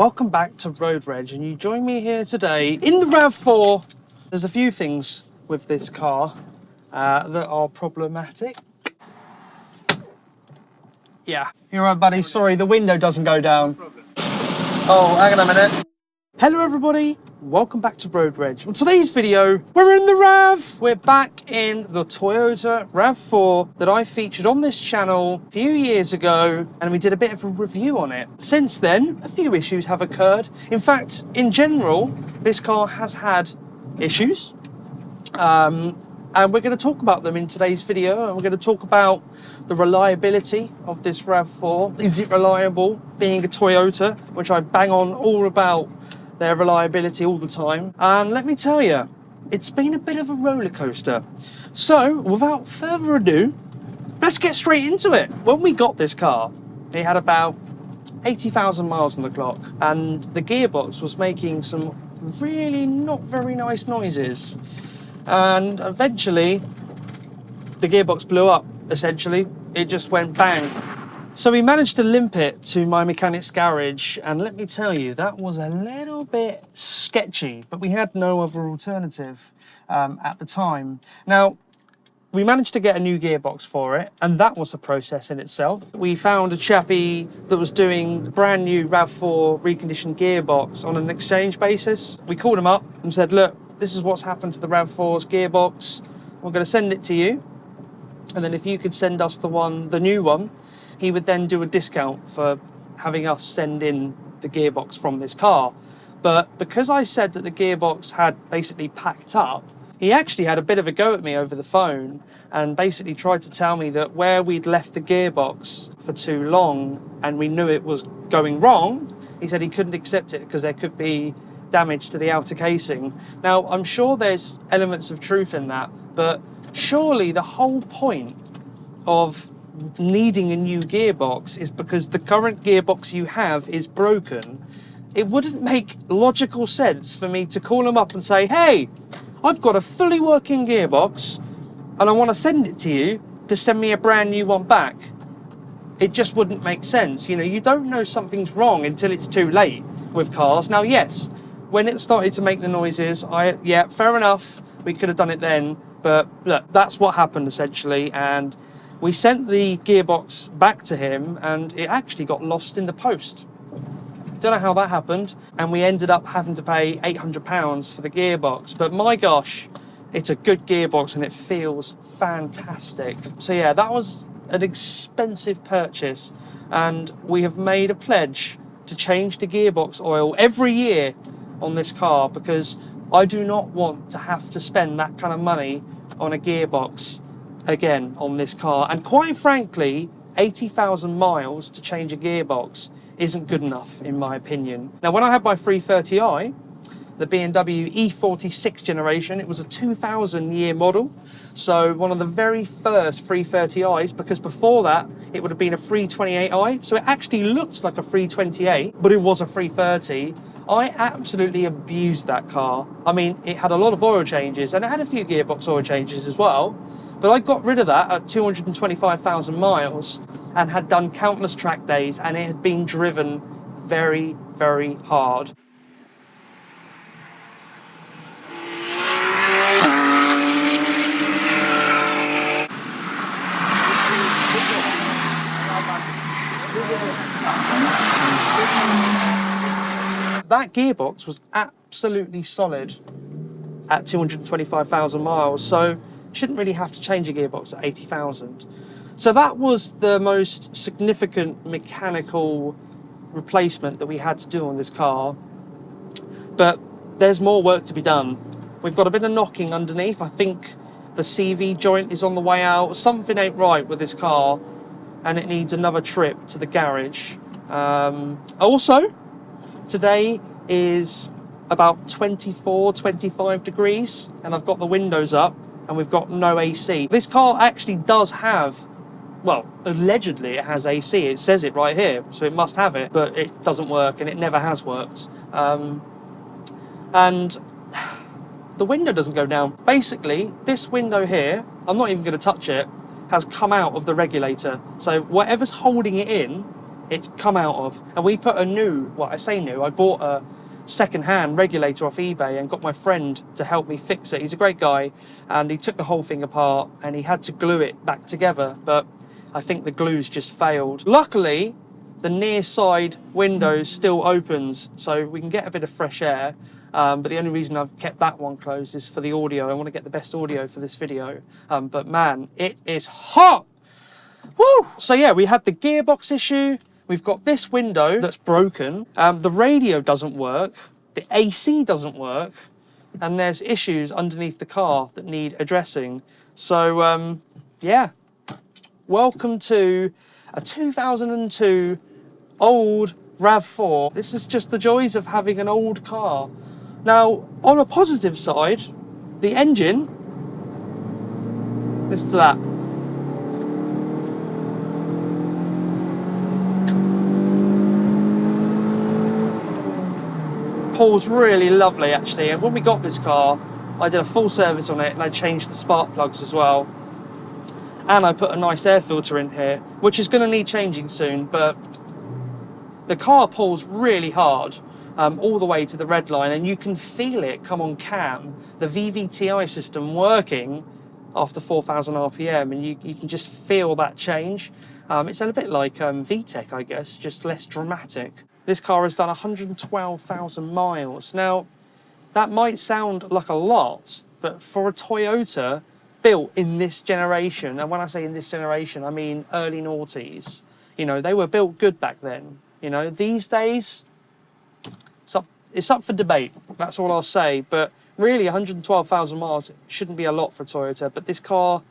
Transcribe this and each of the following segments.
Welcome back to Road Reg, and you join me here today in the RAV4. There's a few things with this car that are problematic. Yeah, you're right, buddy. Sorry, the window doesn't go down. Oh, hang on a minute. Hello, everybody. Welcome back to Road Reg. In today's video, we're in the RAV. We're back in the Toyota RAV4 that I featured on this channel a few years ago, and we did a bit of a review on it. Since then, a few issues have occurred. In fact, in general, this car has had issues. And we're going to talk about them in today's video, and we're going to talk about the reliability of this RAV4. Is it reliable? Being a Toyota, which I bang on all about their reliability all the time. And let me tell you, it's been a bit of a roller coaster. So, without further ado, let's get straight into it. When we got this car, it had about 80,000 miles on the clock, and the gearbox was making some really not very nice noises. And eventually, the gearbox blew up, essentially. It just went bang. So we managed to limp it to my mechanic's garage, and let me tell you, that was a little bit sketchy, but we had no other alternative at the time. Now, we managed to get a new gearbox for it, and that was a process in itself. We found a chappie that was doing brand new RAV4 reconditioned gearbox on an exchange basis. We called him up and said, look, this is what's happened to the RAV4's gearbox. We're going to send it to you, and then if you could send us the new one, he would then do a discount for having us send in the gearbox from this car. But because I said that the gearbox had basically packed up, he actually had a bit of a go at me over the phone and basically tried to tell me that where we'd left the gearbox for too long and we knew it was going wrong, he said he couldn't accept it because there could be damage to the outer casing. Now, I'm sure there's elements of truth in that, but surely the whole point of needing a new gearbox is because the current gearbox you have is broken. It wouldn't make logical sense for me to call them up and say, hey, I've got a fully working gearbox and I want to send it to you to send me a brand new one back. It just wouldn't make sense. You know, you don't know something's wrong until it's too late with cars. Now, yes, when it started to make the noises, yeah, fair enough, we could have done it then, but look, that's what happened essentially, and we sent the gearbox back to him and it actually got lost in the post. Don't know how that happened, and we ended up having to pay £800 for the gearbox, but my gosh, it's a good gearbox and it feels fantastic. So yeah, that was an expensive purchase, and we have made a pledge to change the gearbox oil every year on this car because I do not want to have to spend that kind of money on a gearbox again on this car. And quite frankly, 80,000 miles to change a gearbox isn't good enough in my opinion. Now, when I had my 330i, the BMW E46 generation, it was a 2000 year model, so one of the very first 330i's, because before that it would have been a 328i, so it actually looks like a 328, but it was a 330. I absolutely abused that car. I mean, it had a lot of oil changes and it had a few gearbox oil changes as well, but I got rid of that at 225,000 miles and had done countless track days, and it had been driven very, very hard. That gearbox was absolutely solid at 225,000 miles, so shouldn't really have to change a gearbox at 80,000. So that was the most significant mechanical replacement that we had to do on this car. But there's more work to be done. We've got a bit of knocking underneath. I think the CV joint is on the way out. Something ain't right with this car, and it needs another trip to the garage. Also, today is about 24, 25 degrees, and I've got the windows up, and we've got no AC. This car actually does have, well, allegedly it has AC. It says it right here, so it must have it, but it doesn't work, and it never has worked. And the window doesn't go down. Basically, this window here, I'm not even going to touch it, has come out of the regulator. So whatever's holding it in it's come out of. And we put a new, well, I say new, I bought a second-hand regulator off eBay and got my friend to help me fix it. He's a great guy, and he took the whole thing apart and he had to glue it back together, but I think the glue's just failed. Luckily, the near side window still opens, so we can get a bit of fresh air. But the only reason I've kept that one closed is for the audio. I want to get the best audio for this video. But man, it is hot! Woo! So yeah, we had the gearbox issue. We've got this window that's broken. The radio doesn't work. The AC doesn't work. And there's issues underneath the car that need addressing. So yeah, welcome to a 2002 old RAV4. This is just the joys of having an old car. Now, on a positive side, the engine, listen to that. Pulls really lovely, actually. And when we got this car, I did a full service on it and I changed the spark plugs as well. And I put a nice air filter in here, which is going to need changing soon, but the car pulls really hard. All the way to the red line, and you can feel it come on cam, the VVTi system working after 4,000 RPM, and you can just feel that change. It's a little bit like VTEC, I guess, just less dramatic. This car has done 112,000 miles. Now, that might sound like a lot, but for a Toyota built in this generation, and when I say in this generation, I mean early noughties, you know, they were built good back then. You know, these days, it's up for debate, that's all I'll say, but really 112,000 miles shouldn't be a lot for a Toyota, but this car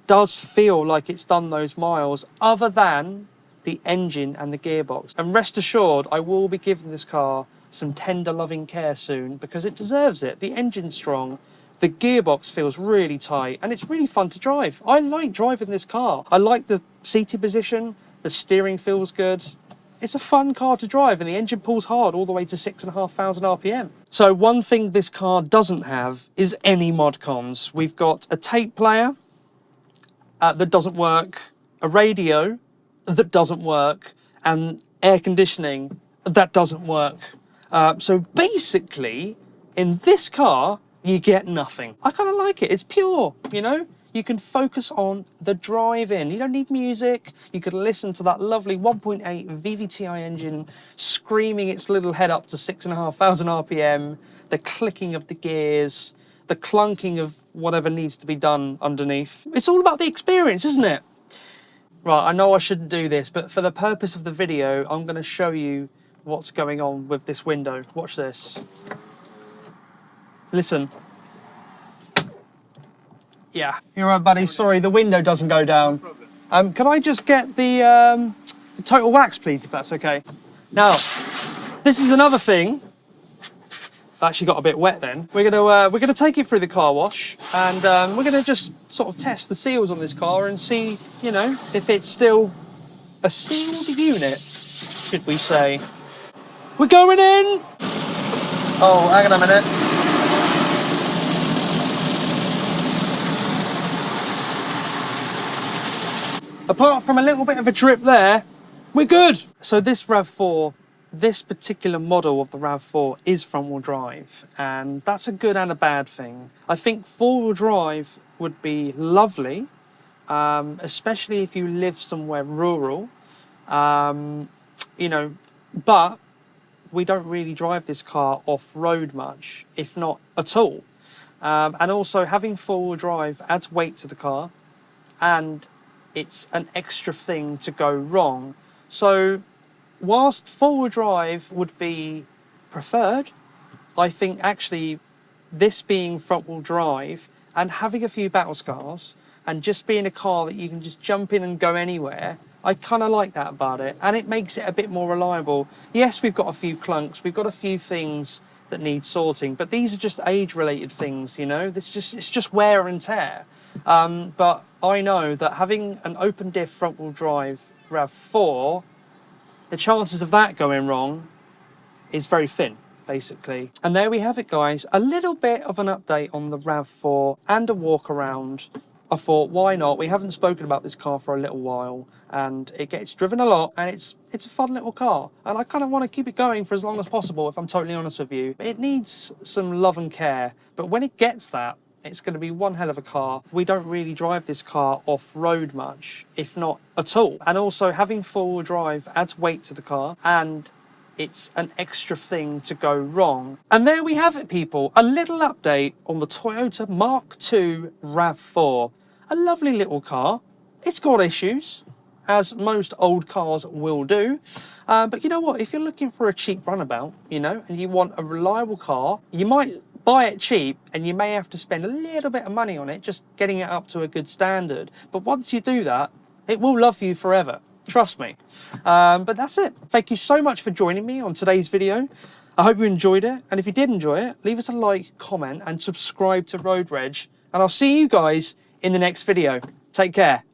does feel like it's done those miles, other than the engine and the gearbox. And rest assured, I will be giving this car some tender loving care soon, because it deserves it. The engine's strong, the gearbox feels really tight, and it's really fun to drive. I like driving this car. I like the seating position, the steering feels good. It's a fun car to drive, and the engine pulls hard all the way to 6,500 RPM. So one thing this car doesn't have is any mod cons. We've got a tape player that doesn't work, a radio that doesn't work, and air conditioning that doesn't work. So basically, in this car, you get nothing. I kind of like it. It's pure, you know? You can focus on the drive-in. You don't need music. You could listen to that lovely 1.8 VVTi engine screaming its little head up to 6,500 RPM, the clicking of the gears, the clunking of whatever needs to be done underneath. It's all about the experience, isn't it? Right, I know I shouldn't do this, but for the purpose of the video, I'm going to show you what's going on with this window. Watch this. Listen. Yeah. You're right, buddy. Sorry, the window doesn't go down. Can I just get the total wax, please, if that's okay? Now, this is another thing. That actually got a bit wet then. We're gonna take it through the car wash, and we're gonna just sort of test the seals on this car and see, you know, if it's still a sealed unit, should we say. We're going in! Oh, hang on a minute. Apart from a little bit of a drip there, we're good. So this RAV4, this particular model of the RAV4 is front-wheel drive, and that's a good and a bad thing. I think four-wheel drive would be lovely, especially if you live somewhere rural, you know, but we don't really drive this car off-road much, if not at all. And also having four-wheel drive adds weight to the car, and it's an extra thing to go wrong. So whilst four-wheel drive would be preferred, I think actually this being front-wheel drive and having a few battle scars and just being a car that you can just jump in and go anywhere, I kind of like that about it, and it makes it a bit more reliable. Yes, we've got a few clunks, we've got a few things that need sorting, but these are just age-related things, you know. It's just wear and tear. But I know that having an open diff front-wheel drive RAV4, the chances of that going wrong is very thin, basically. And there we have it, guys. A little bit of an update on the RAV4 and a walk around I thought, why not? We haven't spoken about this car for a little while, and it gets driven a lot, and it's a fun little car. And I kind of want to keep it going for as long as possible, if I'm totally honest with you. It needs some love and care, but when it gets that, it's going to be one hell of a car. We don't really drive this car off-road much, if not at all. And also, having four-wheel drive adds weight to the car, and it's an extra thing to go wrong. And there we have it, people. A little update on the Toyota Mark II RAV4. A lovely little car. It's got issues, as most old cars will do. But you know what? If you're looking for a cheap runabout, and you want a reliable car, you might buy it cheap and you may have to spend a little bit of money on it, just getting it up to a good standard. But once you do that, it will love you forever. Trust me. But that's it. Thank you so much for joining me on today's video. I hope you enjoyed it. And if you did enjoy it, leave us a like, comment, and subscribe to Road Reg. And I'll see you guys in the next video. Take care.